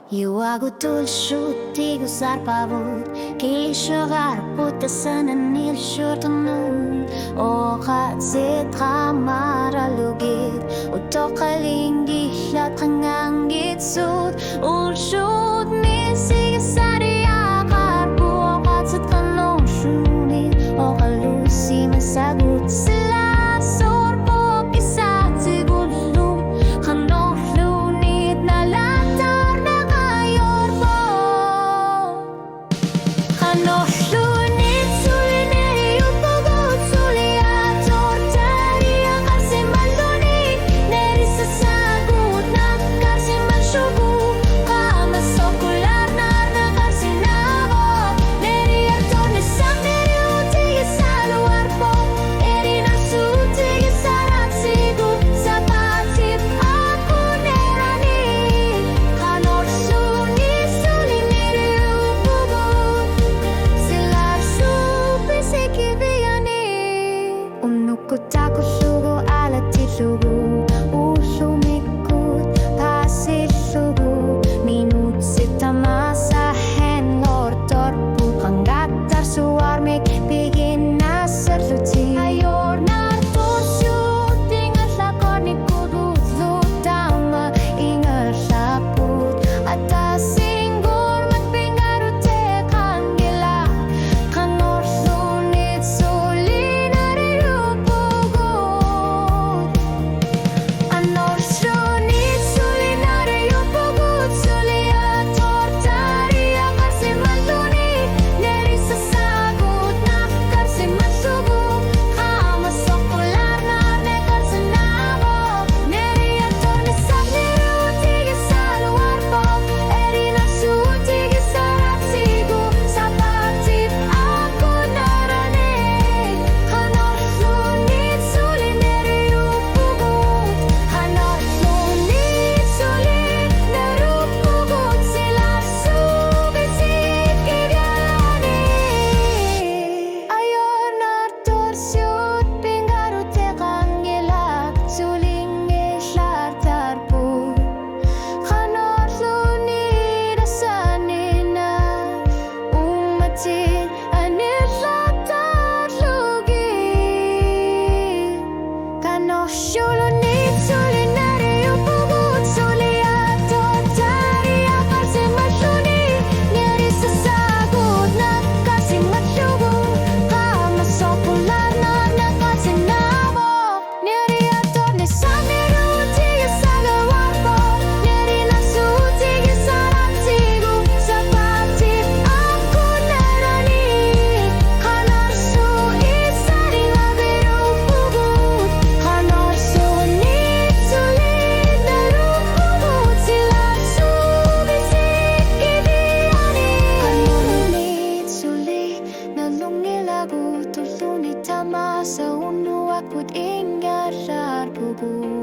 Iwago tulsutigo sarpavut Kishogar putasanan nilshurtanun Oka zitra maralugit Utokalingi hlatangangit sud Ulshut misigasari akar Buokat sa tanong shunit Okalusi masagut sila Sorpo isa tigulum Hanong lunit na latar na kayor po Hanong lunit sulineri upagot suliator Tari ang karsimaluni Neri sa sagut na karsimalshubu Kamasokular na karsinabo Neri ator nisang neri uti sa luar po Eri na suti sa ratsigut Sa patip ako nerani Hanong lunit sulineri upagot Silar supi sikiviyani Unukot ako sugo alat tisugo Usumikot pasit sugo Minut sita masahen lortor Putanggat tarsuarmik bigin na serluti Ayor na torsyut Ingat lakor ni kudut Lutama ingat laput Atasingur magpingarut Tekangila Kanor lunit sulinari upugot Anor lunit sulinari upugot Suliator tari ang karsimaluni Neri sa sagut na karsimalsugo Kamasokular na karsinabo Neri ator ni sagliru Tige sa luar po Eri na sutige sa ratsigo Sa patip ako naranig Hanor lunit sulineri upugot Hanor lunit sulineri upugot Sila subisit kibyani Ayor na torsyut Pingarut tekang ilak Suling islar tarput Hanor lunit asanina Umatin anit latar lugin Kanor lunit sulinari upugot Suliator tari ang karsimaluni Neri sa sagut na karsimalsugo Kamasokular na karsinabo Neri ator ni samiru Tige sa gawar po Neri na sutige sa ratsigo Sa patip ako naranig Hanor suisari labiru upugot Hanor sunit sulit narupugot Sila subisit kibiyani Kanunit sulit nalungilagot Tulunit tama sa unuak put ingar pugut